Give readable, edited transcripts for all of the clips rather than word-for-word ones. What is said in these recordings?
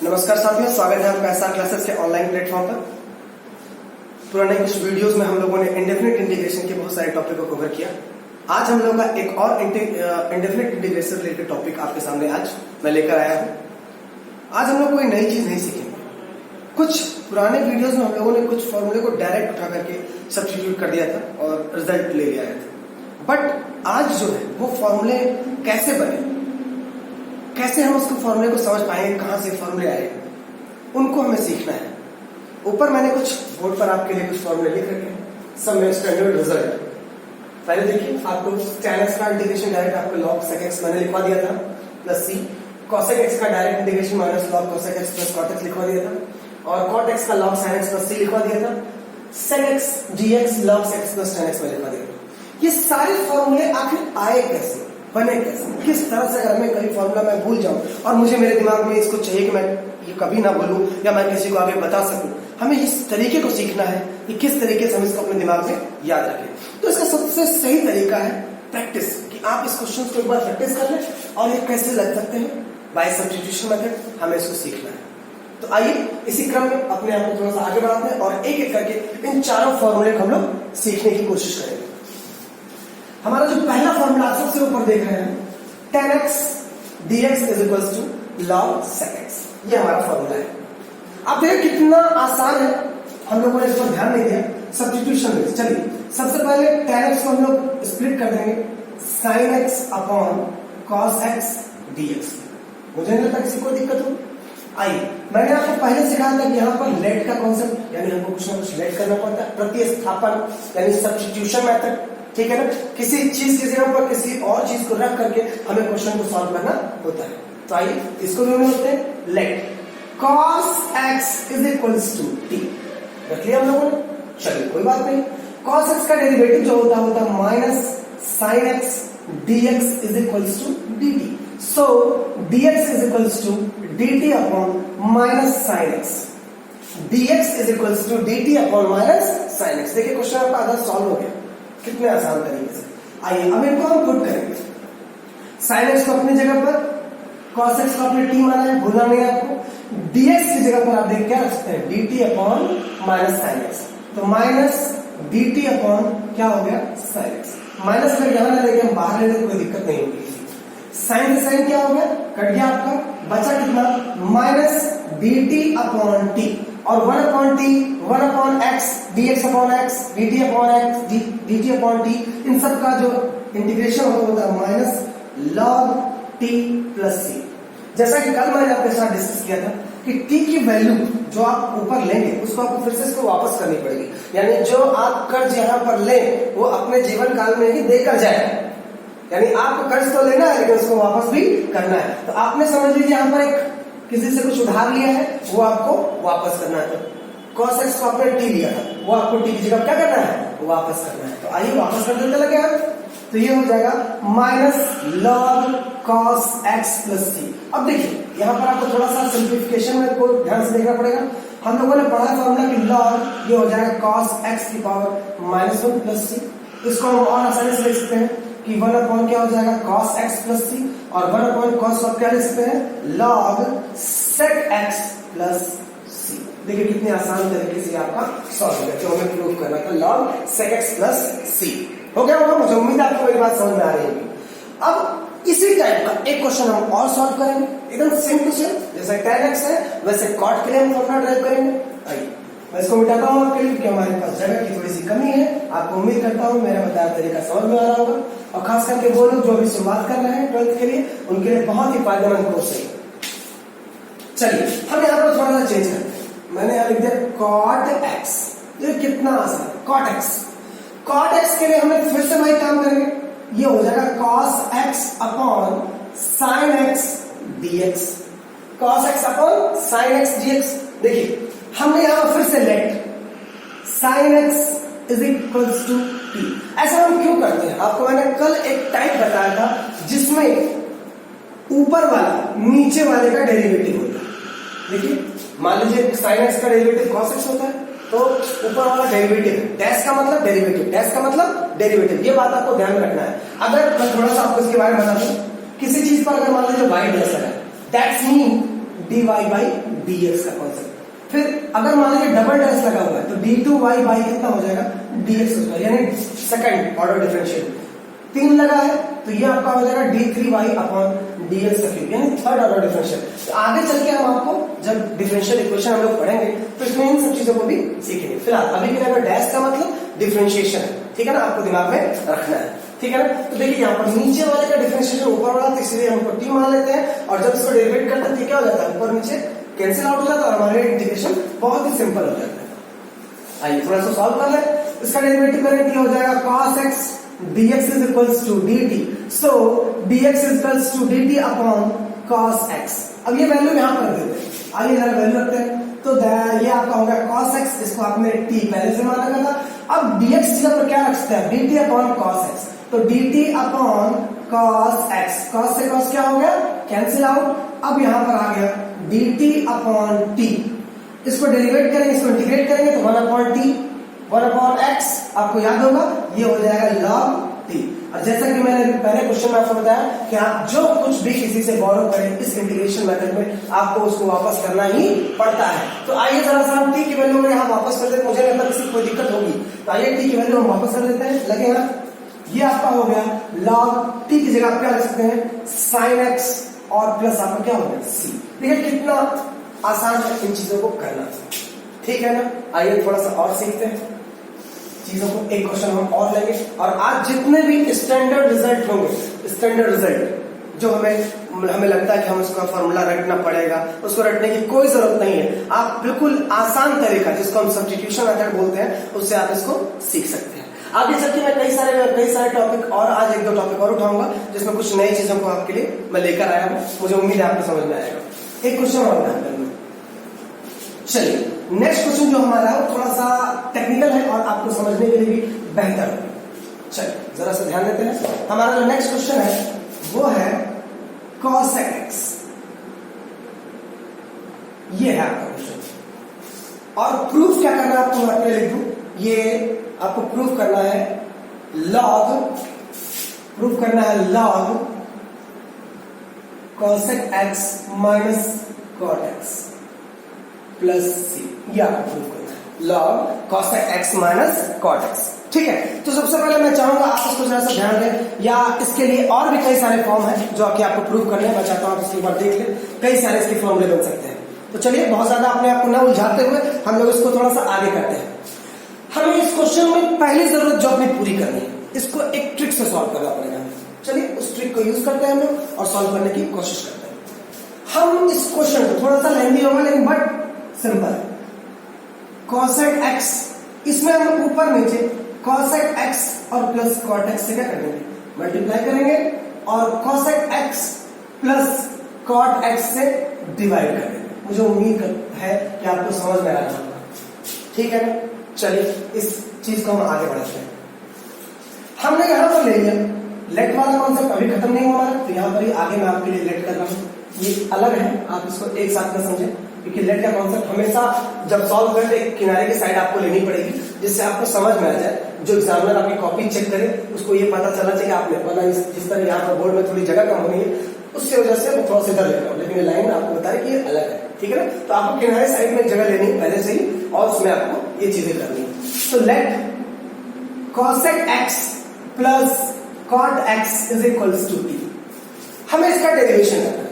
नमस्कार साथियों, स्वागत है आपका एसआर क्लासेस के ऑनलाइन प्लेटफॉर्म पर। पुराने कुछ वीडियोस में हम लोगों ने इंडेफिनिट इंटीग्रेशन के बहुत सारे टॉपिक को कवर किया। आज हम लोग का एक और इंडेफिनिट इंटीग्रेशन रिलेटेड टॉपिक आपके सामने आज मैं लेकर आया हूं। आज हम लोग कोई नई चीज नहीं सीखेंगे। कुछ पुराने वीडियोस में हम लोगों ने कुछ फॉर्मूले को डायरेक्ट उठा करके सब्स्टिट्यूट कर दिया था और रिजल्ट ले लिया था। बट आज जो है वो फॉर्मूले कैसे बने, कैसे हम उसको फॉर्मूले को समझ पाएंगे, कहां से फॉर्मूले आए, उनको हमें सीखना है। ऊपर मैंने कुछ बोर्ड पर आपके लिए कुछ फॉर्मूले लिख रखे हैं, सब स्टैंडर्ड रिजल्ट। पहले देखिए, आपको tan x का इंटीग्रेशन डायरेक्ट आपको log sec x मैंने लिखवा दिया था प्लस c, cosec x का direct integration minus log cosec x plus cot x लिखवा दिया था और cot x का log sin x plus c लिखवा दिया था। sec x dx log sec x plus tan x में लिखवा दिया था। ये सारे फॉर्मूले आखिर आए कैसे, बने कैसे, किस तरह से? अगर मैं कभी फॉर्मूला मैं भूल जाऊं और मुझे मेरे दिमाग में इसको चाहिए कि मैं ये कभी ना भूलूं या मैं किसी को आगे बता सकूं, हमें इस तरीके को सीखना है कि किस तरीके से हम इसको अपने दिमाग में याद रखें। तो इसका सबसे सही तरीका है प्रैक्टिस, कि आप इस क्वेश्चन को एक बार प्रैक्टिस कर लें और ये कैसे लग सकते हैं बाय सब्स्टिट्यूशन मेथड, हमें इसको सीखना है। तो आइए इसी क्रम में अपने आप को थोड़ा सा आगे बढ़ाते हैं और एक एक करके इन चारों फॉर्मूले को हम लोग सीखने की कोशिश करेंगे। हमारा जो पहला फॉर्मूला आप सबसे ऊपर देख रहे हैं, tan x dx is equals to log sec x, ये हमारा फॉर्मूला है। आप देखिए कितना आसान है, हम लोगों ने इस पर ध्यान नहीं दिया सब्स्टिट्यूशन में। चलिए सबसे पहले tan x को हम लोग स्प्लिट कर देंगे sin x upon cos x dx। मुझे नहीं लगता किसी को दिक्कत हो। आइए, मैंने आपको पहले सिखाया था कि यहाँ पर लेट का कॉन्सेप्ट, यानी हमको कुछ ना कुछ लेट करना पड़ता है, प्रतिस्थापन यानी सब्स्टिट्यूशन मेथड, ठीक है ना। किसी चीज की जगह पर किसी और चीज को रख करके हमें क्वेश्चन को सॉल्व करना होता है। तो आइए इसको भी होते हैं let cos x is equals to t, रख लिया हम लोगों ने। चलिए कोई बात नहीं, cos x का डेरिवेटिव जो होता है minus sin x dx is equals to dt। So dx is equals to dt upon minus sin x, dx is equals to dt upon minus sin x। देखिए क्वेश्चन आपका आधा solve हो गया, कितने आसान तरीके से। आइए अब इनको हम पुट करेंगे, sin x को अपनी जगह पर, cos x को अपने t माना है, भूलना नहीं है आपको। dx की जगह पर आप देख क्या रख सकते हैं, dt upon minus sin x। तो माइनस dt अपॉन क्या हो गया, sin x। माइनस का यहां ना लेके हम बाहर ले, कोई दिक्कत नहीं होगी। साइन से साइन क्या हो गया, कट गया आपका, बचा कितना, माइनस dt अपॉन t और 1 upon t, 1 upon x, dx upon x, dt upon x, dt upon t, इन सब का जो इंटीग्रेशन होता है minus log t plus c। जैसा कि कल मैंने आपके साथ डिस्कस किया था कि t की वैल्यू जो आप ऊपर लेंगे उसको आपको फिर से इसको वापस करनी पड़ेगी, यानी जो आप कर्ज यहाँ पर लें वो अपने जीवन काल में ही देकर जाए, यानी आपको कर्ज तो लेना है लेकिन उसको वापस भी करना है। तो आपने समझ लीजिए यहाँ पर एक किसी से कुछ उधार लिया है, वो आपको वापस करना है। तो cos x को आपने t लिया था, वो आपको t की जगह क्या करना है, वापस करना है। तो आइए वापस कर देते लगे आप, तो ये हो जाएगा minus log cos x plus c। अब देखिए यहाँ पर आपको थोड़ा सा सिंप्लीफिकेशन में को ध्यान से देखना पड़ेगा। हम लोगों ने पढ़ा फॉर्मूला कि log ये हो जाएगा cos x की पावर माइनस 1 प्लस c। इसको हम और आसानी से लिख सकते हैं कि 1 अपॉन क्या हो जाएगा, cos x प्लस c, और 1 अपॉन cos आप क्या लिख सकते हैं, log sec x plus c। देखिए कितने आसान तरीके से आपका सॉल्व हो गया, जो हमें प्रूव करना था, log sec x plus c हो गया होगा। मुझे उम्मीद है आपको मेरी बात समझ में आ रही होगी। अब इसी टाइप का एक क्वेश्चन हम और सॉल्व करेंगे, एकदम सेम टू सेम, जैसे tan x है वैसे cot के लिए हम फॉर्मूला ड्राइव करेंगे। आइए मैं इसको मिटाता हूँ आपके लिए, क्योंकि हमारे पास जगह की थोड़ी सी कमी है। आपको उम्मीद करता हूँ मेरा बताया तरीका समझ में आ रहा होगा, और खास करके वो लोग जो अभी शुरुआत कर रहे हैं 12th के लिए, उनके लिए बहुत ही फायदेमंद कोर्स है। चलिए हम यहाँ पर थोड़ा सा चेंज करते हैं। मैंने यहाँ लिख दिया cot x, ये कितना आसान है, cot x। cot x के लिए हमें फिर से वही काम करेंगे, ये हो जाएगा cos x upon sin x dx, cos x upon sin x dx। देखिए हमने यहां फिर से let sin x is equals to t। ऐसा हम क्यों करते हैं, आपको मैंने कल एक टाइप बताया था जिसमें ऊपर वाला नीचे वाले का डेरिवेटिव होता है। देखिए मान लीजिए sin x का डेरिवेटिव cos x होता है, तो ऊपर वाला डेरिवेटिव, डैश का मतलब डेरिवेटिव, डैश का मतलब डेरिवेटिव, ये बात आपको ध्यान रखना है। अगर मैं थोड़ा सा आपको इसके बारे में बता दूं, किसी चीज पर अगर मान लीजिए y डैश है, that's mean dy by dx का कॉन्सेप्ट। फिर अगर मान लीजिए डबल डैश लगा हुआ है तो d2y बाई कितना हो जाएगा dx हो जाएगा, यानी सेकंड ऑर्डर डिफरेंशियल। 3 लगा है तो ये आपका हो जाएगा d3y अपॉन dx का क्यूब, यानी थर्ड ऑर्डर डिफरेंशियल। तो आगे चल के हम आपको जब डिफरेंशियल इक्वेशन हम लोग पढ़ेंगे तो इसमें इन सब चीजों को भी सीखेंगे। फिलहाल अभी के लिए डैश का मतलब डिफरेंशिएशन है, ठीक है ना, आपको दिमाग में रखना है, ठीक है ना। तो देखिए यहाँ पर नीचे वाले का डिफरेंशिएशन ऊपर वाला, तो इसलिए हम t मान लेते हैं, और जब इसको डेरिवेट करते हैं तो क्या हो जाता है, ऊपर नीचे कैंसिल आउट हो जाता है और हमारे इंटीग्रेशन बहुत ही सिंपल हो जाता है। आइए थोड़ा सा सॉल्व कर लें। इसका डेरिवेटिव करेंगे हो जाएगा cos x dx is equals to dt, so dx is equals to dt upon cos x। अब ये वैल्यू यहाँ पर देते हैं, आइए जरा वैल्यू रखते हैं। तो ये आपका होगा cos x, इसको आपने t पहले से माना था। अब dx जगह पर क्या रख सकते हैं, dt upon cos x, तो dt upon cos x, cos से cos क्या हो गया, कैंसिल आउट। अब यहाँ पर आ गया dt upon t, इसको डेरिवेट करेंगे, इसको इंटीग्रेट करेंगे तो 1 upon t 1 upon x, आपको याद होगा ये हो जाएगा log t। और जैसा कि मैंने पहले क्वेश्चन में आपको बताया कि आप जो कुछ भी किसी से बोरो करें इस इंटीग्रेशन मेथड में आपको उसको वापस करना ही पड़ता है। तो आइए जरा सा हम t की वैल्यू में यहाँ वापस कर देते हैं, मुझे नहीं लगता किसी कोई दिक्कत होगी। तो आइए t की वैल्यू हम वापस कर देते हैं, लगे ना। ये आपका हो गया log t की जगह आप क्या लिख सकते हैं sin x और प्लस आपका क्या हो गया c। देखिए कितना आसान है इन चीजों को करना, ठीक है ना। आइए थोड़ा सा और सीखते हैं चीजों को, एक क्वेश्चन हम और लेंगे। और आज जितने भी स्टैंडर्ड रिजल्ट होंगे, स्टैंडर्ड रिजल्ट जो हमें लगता है कि हम उसका फॉर्मूला रटना पड़ेगा, उसको रटने की कोई जरूरत नहीं है। आप बिल्कुल आसान तरीका जिसको हम सब्स्टिट्यूशन मेथड बोलते हैं उससे आप इसको सीख सकते हैं। आगे चल के मैं कई सारे टॉपिक और आज 1-2 टॉपिक और उठाऊंगा जिसमें कुछ नई चीजों को आपके लिए मैं लेकर आया हूं, मुझे उम्मीद है आपको समझ में आएगा। एक क्वेश्चन और ध्यान करना। चलिए नेक्स्ट क्वेश्चन जो हमारा है थोड़ा सा टेक्निकल है और आपको समझने के लिए भी बेहतर है। चलिए जरा सा ध्यान देते हैं। हमारा जो नेक्स्ट क्वेश्चन है वो है cos x, ये है आपका क्वेश्चन। और प्रूफ क्या करना है आपको, मैं अपने लिख दूं, ये आपको प्रूफ करना है log cos x minus cot x plus c, ये आपको प्रूफ करना है log cos x minus cot x, ठीक है। तो सबसे पहले मैं चाहूंगा आप इसको जरा सा ध्यान दें, या इसके लिए और भी कई सारे फॉर्म हैं जो कि आपको प्रूफ करने हैं, मैं चाहता हूं आप इसके बाद देख लें, कई सारे इसके फॉर्मूले बन सकते हैं। तो चलिए बहुत ज्यादा अपने आप को न उलझाते हुए हम लोग इसको थोड़ा सा आगे करते हैं। हमें इस क्वेश्चन में पहली जरूरत जो अपनी पूरी करनी है, इसको एक ट्रिक से सॉल्व करना पड़ेगा। चलिए उस ट्रिक को यूज करते हैं हम लोग और सॉल्व करने की कोशिश करते हैं। हम इस क्वेश्चन को थोड़ा सा लेंदी होगा लेकिन बट सिंपल है। cosec x, इसमें हम ऊपर नीचे cosec x और प्लस cot x से क्या करेंगे, मल्टीप्लाई करेंगे और cosec x plus cot x से डिवाइड कर देंगे। मुझे उम्मीद है कि आपको समझ में आ रहा होगा, ठीक है ना। चलिए इस चीज को हम आगे बढ़ाते हैं। हमने यहां पर ले लिया लेट वाला कॉन्सेप्ट, अभी खत्म नहीं हुआ हमारा, तो यहां पर ही आगे मैं आपके लिए लेट कर रहा हूं। ये अलग है, आप इसको एक साथ में समझें, क्योंकि लेट का कॉन्सेप्ट हमेशा जब सॉल्व करें एक किनारे की साइड आपको लेनी पड़ेगी जिससे आपको समझ में आ जाए। जो एग्जामिनर आपकी कॉपी चेक करे उसको ये पता चलना चाहिए आपने, वरना जिस तरह यहाँ पर बोर्ड में थोड़ी जगह कम होनी है उसकी वजह से वो थोड़ा सा इधर ले रहा हूँ, लेकिन ये लाइन आपको बता रही कि ये अलग है, ठीक है ना। तो आपको किनारे साइड में जगह लेनी है पहले से ही और उसमें आपको ये चीजें करनी है। तो let cosec x plus cot x is equals to t, हमें इसका डेरिवेशन करना है।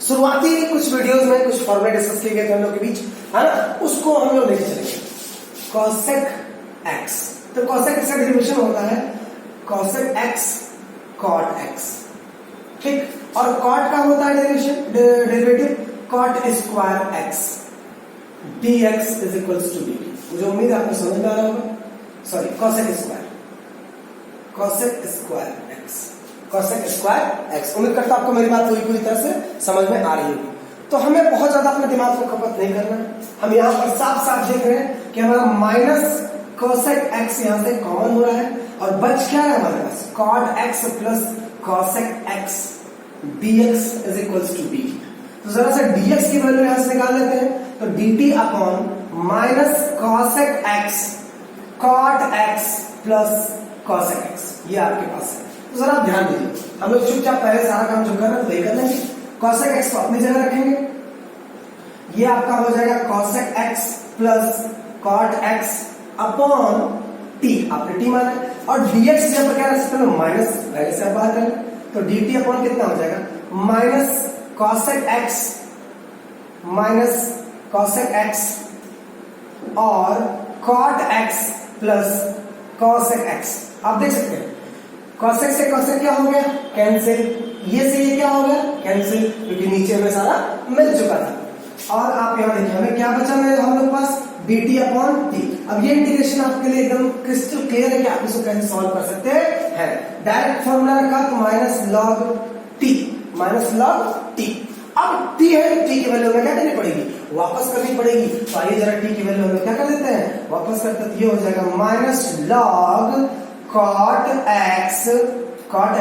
शुरुआती कुछ वीडियोस में कुछ फॉर्मूले डिस्कस किए गए थे हम लोग के बीच, है ना, उसको हम लोग लेके चलेंगे। cosec x, तो cosec x का डेरिवेशन होता है cosec x cot x, ठीक। और cot का होता है derivative cot square x dx is equals to dt। मुझे उम्मीद है आपको समझ में आ रहा होगा। सॉरी, cosec स्क्वायर x, उम्मीद करता हूं आपको मेरी बात पूरी तरह से समझ में आ रही होगी। तो हमें बहुत ज्यादा अपने दिमाग को खपत नहीं करना, हम यहाँ पर साफ साफ देख रहे हैं कि हमारा माइनस cosec x यहां से कॉमन हो रहा है और बच क्या है हमारे पास cot x plus cosec x dx is equals to dt। तो जरा सा dx की वैल्यू यहां से निकाल लेते हैं, तो dt upon minus cosec x cot x plus cosec x, ये आपके पास है। तो जरा आप ध्यान दीजिए, हम लोग चुपचाप पहले सारा काम जो कर रहे हैं वही कर लेंगे। cosec x को अपनी जगह रखेंगे ये आपका हो जाएगा cosec x plus cot x upon t, आपने t माना और dx जब क्या रख सकते हैं माइनस, पहले से आप बाहर कर लें तो dt अपॉन कितना हो जाएगा minus cosec x minus cosec x और cot x plus cosec x। आप देख सकते हैं cosec से cosec क्या हो गया कैंसिल, ये से ये क्या हो गया कैंसिल, क्योंकि नीचे में सारा मिल चुका था। और आप यहां देखिए हमें क्या बचा में हम लोग पास dt अपॉन t। अब ये इंटीग्रेशन आपके लिए एकदम क्रिस्टल क्लियर है कि आप इसको कैसे सॉल्व कर सकते हैं। डायरेक्ट फॉर्मूला रखा तो माइनस लॉग t। अब t है तो t की वैल्यू हमें क्या करनी पड़ेगी वापस करनी पड़ेगी। तो आइए जरा t की वैल्यू हमें क्या कर देते हैं वापस करते, तो ये हो जाएगा माइनस लॉग cot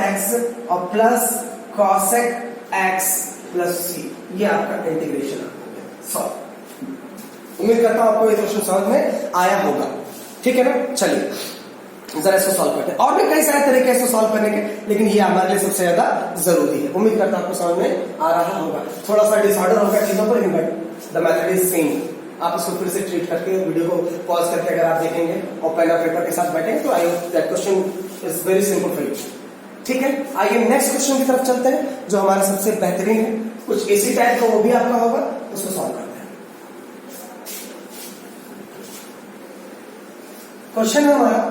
x और plus cosec x plus c। ये आपका इंटीग्रेशन हो गया सॉल्व। उम्मीद करता हूं आपको ये क्वेश्चन समझ में आया होगा, ठीक है ना। चलिए जरा इसको सॉल्व करते हैं। और भी कई सारे तरीके इसको सॉल्व करने के, लेकिन ये हमारे लिए सबसे ज्यादा जरूरी है। उम्मीद करता हूं आपको समझ में आ रहा होगा। थोड़ा सा डिसऑर्डर होगा चीजों पर, but the method is same. आप इसको फिर से ट्रीट करके वीडियो को पॉज करके अगर आप देखेंगे और पेन और पेपर के साथ बैठेंगे तो I hope that question is very simple for you. ठीक है, आइए नेक्स्ट क्वेश्चन की तरफ चलते हैं जो हमारा सबसे बेहतरीन है, कुछ इसी टाइप का वो भी आपका होगा, उसको सॉल्व करते हैं। क्वेश्चन है हमारा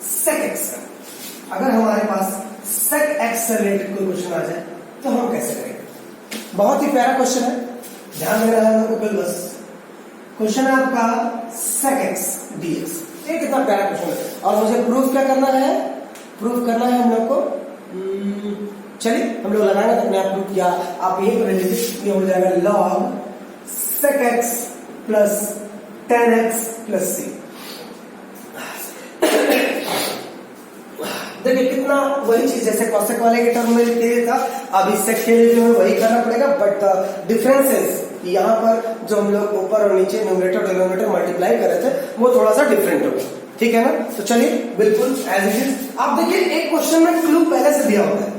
sec x का। अगर हमारे पास sec x से रिलेटेड कोई क्वेश्चन आ जाए तो हम कैसे करेंगे। बहुत ही प्यारा क्वेश्चन है, ध्यान देना है आपको बिल्कुल। बस क्वेश्चन है आपका sec x dx। ये कितना प्यारा क्वेश्चन है और मुझे प्रूफ क्या करना है, प्रूफ करना है हम लोग को। चलिए हम लोग लगाएंगे अपने आप प्रूफ, या आप यही कर लीजिए। ये हो जाएगा log sec x plus tan x plus c। देखिए कितना वही चीज जैसे cosec वाले के टर्म में लिख दिया था, अब इस sec के लिए भी हमें वही करना पड़ेगा, बट डिफरेंस इज यहाँ पर जो हम लोग ऊपर और नीचे न्यूमरेटर डिनोमिनेटर मल्टीप्लाई कर रहे थे वो थोड़ा सा डिफरेंट होगा, ठीक है ना। तो चलिए बिल्कुल एज इट इज। आप देखिए एक क्वेश्चन में क्लू पहले से दिया होता है,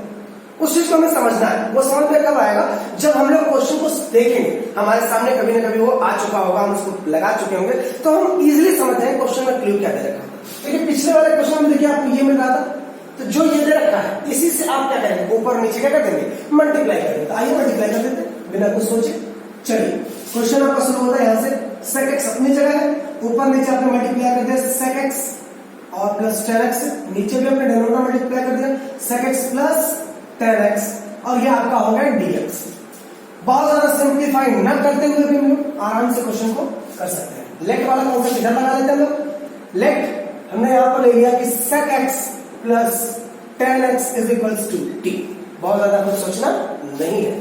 उस चीज को हमें समझना है। वो समझ में कब आएगा जब हम लोग क्वेश्चन को देखेंगे, हमारे सामने कभी ना कभी वो आ चुका होगा, हम उसको लगा चुके होंगे, तो हम इजिली समझ जाएंगे क्वेश्चन में क्लू क्या दे रखा है। देखिए पिछले वाले क्वेश्चन में देखिए आपको ये मिल रहा था, तो जो ये दे रखा है इसी से आप क्या करेंगे ऊपर नीचे क्या कर देंगे मल्टीप्लाई कर देंगे। तो आइए मल्टीप्लाई कर देते बिना कुछ सोचे। चलिए क्वेश्चन आपका शुरू होता है यहाँ से, sec x अपनी जगह है, ऊपर नीचे आपने मल्टीप्लाई कर दिया sec x और प्लस tan x, नीचे भी आपने डिनोमिनेटर मल्टीप्लाई कर दिया sec x plus tan x और ये आपका हो गया dx। बहुत ज्यादा सिंप्लीफाई न करते हुए भी हम लोग आराम से क्वेश्चन को कर सकते हैं। लेट वाला कॉन्सेप्ट इधर लगा लेते हैं हम लोग। लेट हमने यहाँ पर ले लिया कि sec x plus tan x is equals to t। बहुत ज्यादा कुछ सोचना नहीं है।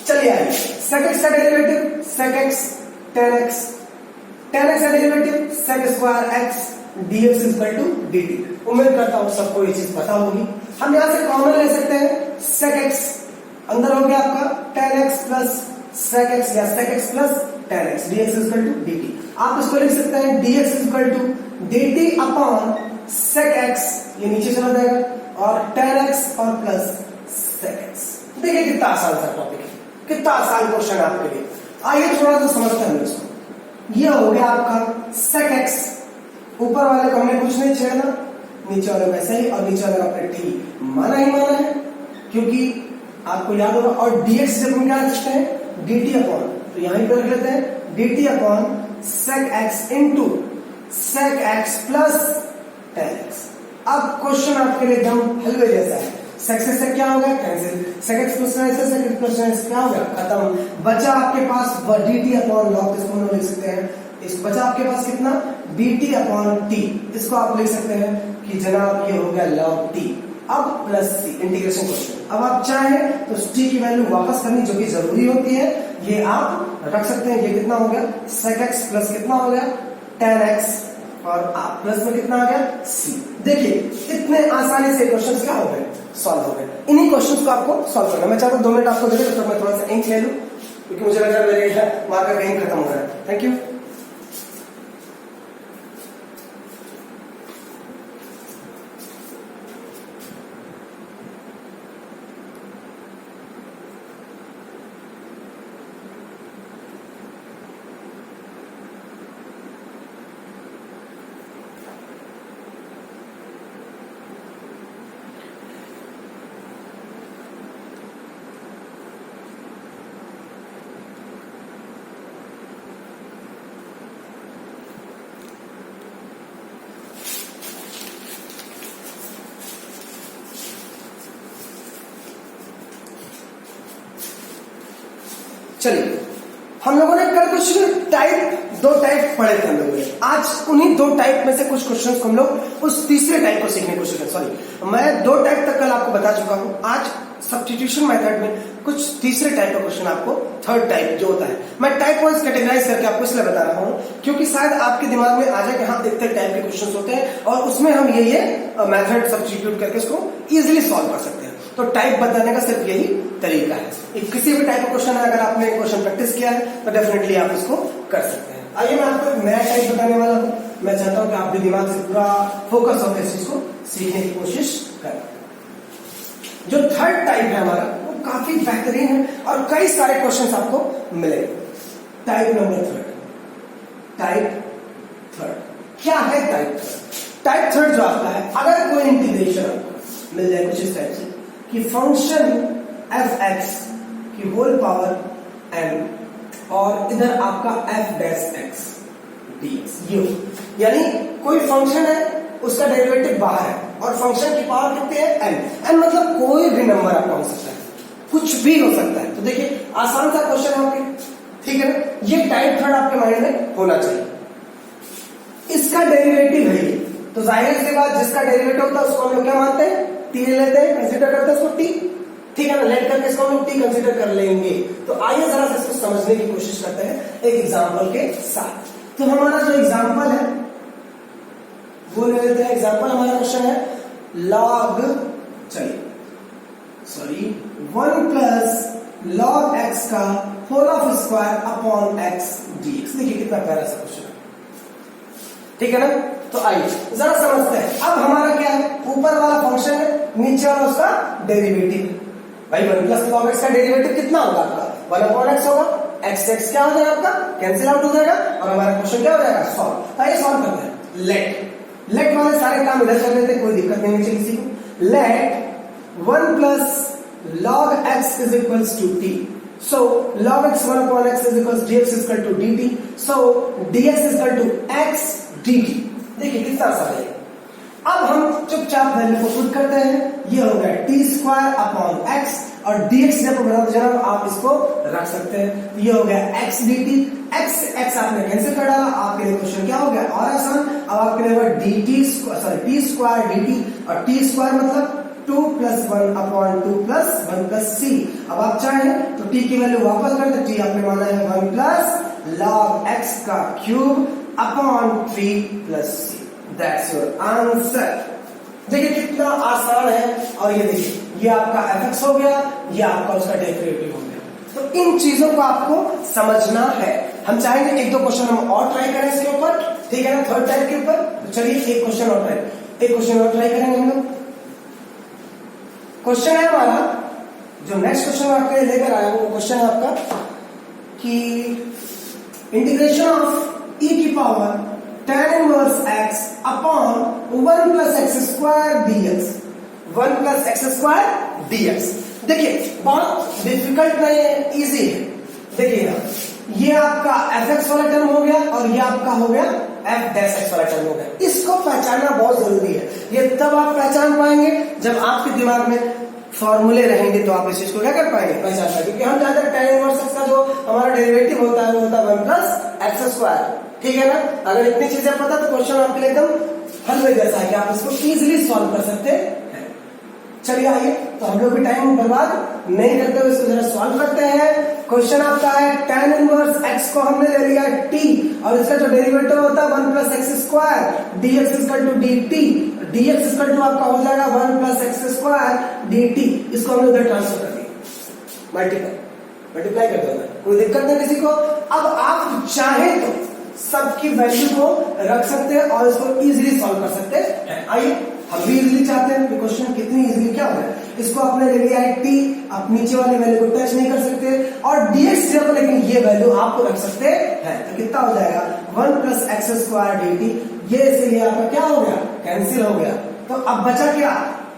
चलिए आइए sec x का derivative sec x tan x का derivative sec square x dx is equal to dt। उम्मीद करता हूं सबको ये चीज पता होगी। हम यहां से कॉमन ले सकते हैं sec x, अंदर हो गया आपका tan x plus sec x या sec x plus tan x dx is equal to dt। आप इसको लिख सकते हैं dx is equal to dt upon sec x, ये नीचे चला जाएगा और tan x और प्लस sec x। देखिए कितना आसान सा टॉपिक है, कितना आसान क्वेश्चन है आपके लिए। आइए थोड़ा सा समझते हैं इसको। ये हो गया आपका sec x, ऊपर वाले को हमने कुछ नहीं छेड़ना, नीचे वाले वैसे ही, और नीचे वाले का अपने t माना ही माना है क्योंकि आपको याद होगा। और dx जब हम क्या रख सकते हैं dt अपॉन, तो यहां पर रख लेते हैं dt upon sec x into sec x plus tan x। अब क्वेश्चन आपके लिए एकदम हलवे जैसा है। sec से sec क्या हो गया cancel, sec x plus tan से sec x प्लस tan क्या हो गया खत्म। बचा आपके पास dt अपॉन log, इसको हम लिख सकते हैं, इस बचा आपके पास कितना dt अपॉन t, इसको आप लिख सकते हैं कि जनाब ये हो गया log t। अब प्लस c इंटीग्रेशन क्वेश्चन। अब आप चाहें तो t की वैल्यू वापस करनी जो कि जरूरी होती है, ये आप रख सकते हैं। ये कितना हो गया sec x प्लस कितना हो गया tan x और आप प्लस में कितना आ गया c। देखिए इतने आसानी से क्वेश्चंस क्या हो गए सॉल्व हो गए। इन्हीं क्वेश्चंस को आपको सॉल्व करना। मैं चाहता हूं 2 मिनट आपको दे दे, तो मैं थोड़ा सा इंक ले लूं क्योंकि मुझे लग रहा है मेरे मार्कर का इंक खत्म हो रहा है। Thank you. चलिए, हम लोगों ने कल कुछ दो टाइप पढ़े थे हम लोगों ने। आज उन्हीं दो टाइप में से कुछ क्वेश्चंस को हम लोग उस तीसरे टाइप को सीखने की कोशिश करें। सॉरी, मैं दो टाइप तक कल आपको बता चुका हूं। आज सब्स्टिट्यूशन मेथड में कुछ तीसरे टाइप का क्वेश्चन आपको, थर्ड टाइप जो होता है, मैं टाइप वाइज कैटेगराइज करके आपको इसलिए बता रहा हूं क्योंकि शायद आपके दिमाग में आ जाए कि हाँ इतने टाइप के क्वेश्चन होते हैं और उसमें हम ये मेथड सब्स्टिट्यूट करके उसको इजिली सॉल्व कर सकते हैं। तो टाइप बताने का सिर्फ यही तरीका है। किसी भी टाइप का क्वेश्चन है, अगर आपने क्वेश्चन प्रैक्टिस किया है तो डेफिनेटली आप इसको कर सकते हैं। आइए मैं आपको एक नया टाइप बताने वाला हूं। मैं चाहता हूं कि आप भी दिमाग से पूरा फोकस होकर इस चीज को सीखने की कोशिश करें। जो थर्ड टाइप है हमारा, वो काफी बेहतरीन है और कई सारे क्वेश्चंस आपको मिलेंगे। टाइप नंबर टाइप थर्ड क्या है? टाइप थर्ड जो आपका है, अगर कोई इंटीग्रेशन आपको मिल जाए कुछ इस टाइप से कि फंक्शन एफ एक्स की होल पावर एन और इधर आपका F dash x D x, ये यानी कोई फंक्शन है उसका डेरिवेटिव बाहर है और फंक्शन की पावर कितनी है? एन मतलब कोई भी नंबर आपका हो सकता है, कुछ भी हो सकता है। तो देखिए आसान सा क्वेश्चन है आपके, ठीक है ना? ये टाइप थर्ड आपके माइंड में होना चाहिए। इसका डेरिवेटिव है, तो जाहिर सी बात जिसका डेरिवेटिव होता है उसको हम लोग क्या मानते हैं? टी लेते हैं, कंसीडर करते हैं उसको टी, ठीक है ना? लेट करके इसको हम लोग टी कंसीडर कर लेंगे। तो आइए जरा से इसको समझने की कोशिश करते हैं एक एग्जांपल के साथ। तो हमारा जो एग्जांपल है वो ले लेते हैं। एग्जांपल हमारा क्वेश्चन है log, चलिए सॉरी 1 प्लस log x का whole of square upon x dx। देखिए कितना प्यारा सा क्वेश्चन है, ठीक है ना? तो आइए जरा समझते हैं। अब हमारा क्या है? ऊपर वाला फंक्शन है, नीचे वाला उसका डेरिवेटिव है। भाई 1 प्लस log x का डेरिवेटिव कितना होगा आपका? 1 अपॉन x होगा। x क्या हो जाएगा आपका? कैंसिल आउट हो जाएगा और हमारा क्वेश्चन क्या हो जाएगा? सॉल्व। तो आइए सॉल्व करते हैं। लेट वाले सारे काम इधर कर लेते हैं, कोई दिक्कत नहीं है किसी को। Let 1 plus log x is equals to t. So log x 1 upon x is equals dx is equal to dt. So dx is equal to x dt. देखिए कितना आसान है। अब हम चुपचाप वैल्यू को पुट करते हैं। ये हो गया टी स्क्वायर अपॉन एक्स और dx जब बना तो जनाब आप इसको रख सकते हैं। ये हो गया x dt। x आपने कैंसिल कर डाला, आपके लिए क्वेश्चन क्या हो गया? और आसान। अब आपके लिए dt sorry T square dt और टी स्क्वायर मतलब 2 प्लस 1 अपॉन 2 प्लस 1 प्लस सी। अब आप चाहें तो टी की वैल्यू वापस कर दे। टी आपने माना है 1 प्लस log x का cube upon 3 plus c. That's your answer. देखिए कितना आसान है। और ये देखिए ये आपका fx हो गया, ये आपका उसका डेरिवेटिव हो गया। तो इन चीजों को आपको समझना है। हम चाहेंगे एक दो क्वेश्चन हम और ट्राई करें इसके ऊपर, ठीक है ना? थर्ड टाइप के ऊपर। तो चलिए एक क्वेश्चन और ट्राई करेंगे हम लोग। क्वेश्चन है हमारा, जो नेक्स्ट क्वेश्चन आपके लिए लेकर आया वो क्वेश्चन है आपका कि इंटीग्रेशन ऑफ e की power tan inverse x upon 1 plus x square dx। 1 plus x square dx। देखिए बहुत डिफिकल्ट नहीं है, इजी है। देखिए ना, ये आपका fx वाला टर्म हो गया और ये आपका हो गया f डैश x वाला टर्म हो गया। इसको पहचानना बहुत जरूरी है। ये तब आप पहचान पाएंगे जब आपके दिमाग में फॉर्मूले रहेंगे, तो आप इस चीज को क्या कर पाएंगे? पहचान पाएंगे। क्योंकि हम जानते हैं tan इनवर्स x का जो हमारा डेरिवेटिव होता है वो होता है 1 प्लस एक्स स्क्वायर, ठीक है ना? अगर इतनी चीजें पता तो क्वेश्चन आपके लिए एकदम हल जैसा है कि आप इसको इजीली सॉल्व कर सकते हैं। चलिए आइए, तो हम लोग भी टाइम बर्बाद नहीं करते हुए इसको जरा सॉल्व करते हैं। क्वेश्चन आपका है tan इनवर्स x को हमने ले लिया है t और इसका जो डेरिवेटिव होता है 1 plus x square dx is equal to dt। dx is equal to आपका हो जाएगा 1 प्लस एक्स स्क्वायर dt। इसको हमने उधर ट्रांसफर कर दिया, मल्टीप्लाई कर दिया, कोई दिक्कत नहीं किसी को। अब आप चाहे तो सबकी वैल्यू को रख सकते हैं और इसको इजीली सॉल्व कर सकते हैं। आइए हम भी इजीली चाहते हैं कि क्वेश्चन कितनी इजीली क्या हो रहा है। इसको आपने ले लिया है टी, आप नीचे वाली वैल्यू को टच नहीं कर सकते और dx सिर्फ, लेकिन ये वैल्यू आपको रख सकते हैं। तो कितना हो जाएगा 1 प्लस एक्स स्क्वायर dt। ये से ये आपका क्या हो गया? कैंसिल हो गया। तो अब बचा क्या?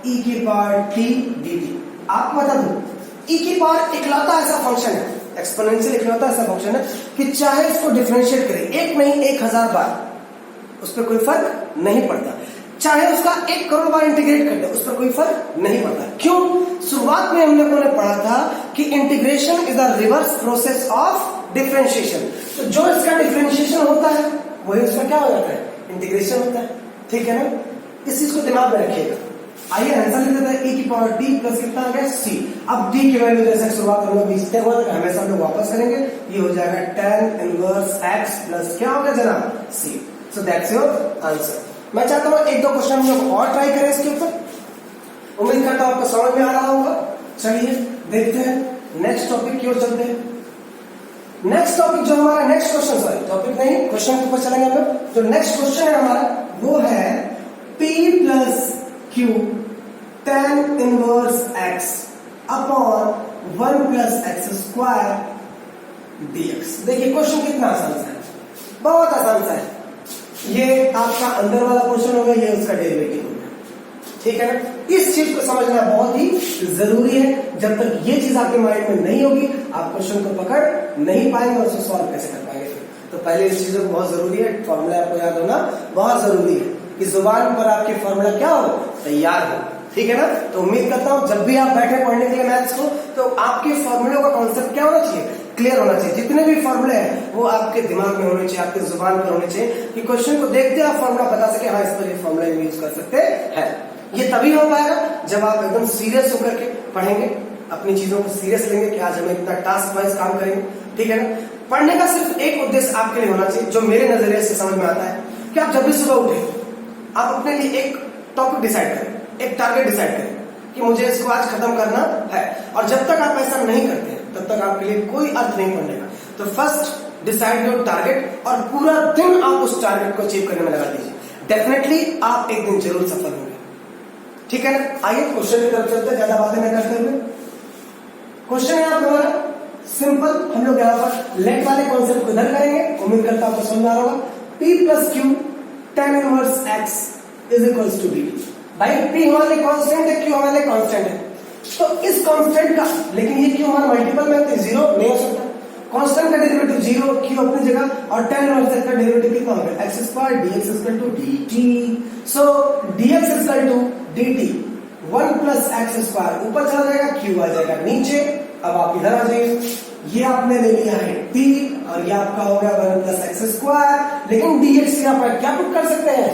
e की पावर t dt। आपको बता दूं e की पावर इकलौता ऐसा फंक्शन है, एक्सपोनेंशियल इकलौता ऐसा फंक्शन है कि चाहे इसको डिफरेंशिएट करें एक नहीं 1000 बार, उस पर कोई फर्क नहीं पड़ता। चाहे उसका 1 करोड़ बार इंटीग्रेट कर दे, उस पर कोई फर्क नहीं पड़ता। क्यों? शुरुआत में हम लोगों ने पढ़ा था कि integration is the reverse process of differentiation. तो जो इसका डिफरेंशिएशन होता है वही उसका क्या हो जाता है, इंटीग्रेशन होता है। ठीक है ना, इस चीज को दिमाग में रखिएगा। आइए आंसर लिख देते हैं, e की पावर t प्लस कितना आ गया c। अब t की वैल्यू जैसे शुरुआत हम लोग इससे हुआ था, हमेशा हम लोग वापस करेंगे, ये हो जाएगा tan इनवर्स x प्लस क्या होगा जनाब, c। So that's your answer. मैं चाहता हूँ एक दो क्वेश्चन हम लोग और ट्राई करें इसके ऊपर, उम्मीद करता हूँ आपको समझ में आ रहा होगा। चलिए देखते हैं, नेक्स्ट टॉपिक की ओर चलते हैं। नेक्स्ट टॉपिक जो हमारा नेक्स्ट क्वेश्चन, सॉरी टॉपिक नहीं, क्वेश्चन के ऊपर चलेंगे हम लोग। जो नेक्स्ट क्वेश्चन है हमारा वो है p plus q tan inverse x upon 1 plus x square dx। देखिए क्वेश्चन कितना आसान सा है, बहुत आसान सा है। ये आपका अंदर वाला क्वेश्चन होगा, ये उसका डेरिवेटिव होगा। ठीक है ना, इस चीज को समझना बहुत ही जरूरी है। जब तक ये चीज आपके माइंड में नहीं होगी आप क्वेश्चन को पकड़ नहीं पाएंगे और उसे सॉल्व कैसे कर पाएंगे। तो पहले इस चीजों को बहुत जरूरी है, फॉर्मूला आपको याद होना बहुत जरूरी है कि जुबान पर आपके फॉर्मूला क्या हो, तैयार हो। ठीक है ना, तो उम्मीद करता हूं जब भी आप बैठे पढ़ने के लिए मैथ्स को, तो आपके फॉर्मूले का कॉन्सेप्ट क्या होना चाहिए, क्लियर होना चाहिए। जितने भी फॉर्मूले हैं वो आपके दिमाग में होने चाहिए, आपके जुबान पर होने चाहिए, कि क्वेश्चन को देखते आप फॉर्मूला बता सके, हाँ इस पर ये फॉर्मूला यूज कर सकते हैं। ये तभी हो पाएगा जब आप एकदम सीरियस होकर के पढ़ेंगे, अपनी चीजों को सीरियस लेंगे कि आज हमें इतना टास्क वाइज काम करेंगे। ठीक है ना, पढ़ने का सिर्फ एक उद्देश्य आपके लिए होना चाहिए, जो मेरे नजरिए से समझ में आता है, कि आप जब भी सुबह उठे आप अपने लिए एक टॉपिक डिसाइड करें, एक टारगेट डिसाइड करें कि मुझे इसको आज खत्म करना है। और जब तक आप ऐसा नहीं करते तब तक आपके लिए कोई अर्थ नहीं पड़ने का। तो फर्स्ट डिसाइड योर टारगेट और पूरा दिन आप उस टारगेट को अचीव करने में लगा दीजिए। डेफिनेटली आप एक दिन जरूर सफल होंगे। ठीक है ना, आइए क्वेश्चन की तरफ चलते हैं, ज्यादा बातें नहीं करते हुए। क्वेश्चन है आप हमारा सिंपल, हम लोग यहाँ पर लेट वाले कॉन्सेप्ट को इधर करेंगे, उम्मीद करता हूं आपको समझ आ रहा होगा। p plus q tan inverse x is equals to dt। भाई p हमारे कांस्टेंट है, q हमारे कांस्टेंट है, तो इस कांस्टेंट का, लेकिन ये q हमारा मल्टीपल में है, जीरो नहीं हो सकता। कांस्टेंट का डेरिवेटिव जीरो, q अपनी जगह, और tan इनवर्स x का डेरिवेटिव कितना होगा, x square dx equal to dt। So dx equal to dt 1 plus x square ऊपर चला जाएगा, q आ जाएगा नीचे। अब आप इधर आ जाइए, ये आपने ले लिया है t और ये आपका हो गया 1 प्लस एक्स स्क्वायर, लेकिन dx यहाँ पर क्या पुट कर सकते हैं,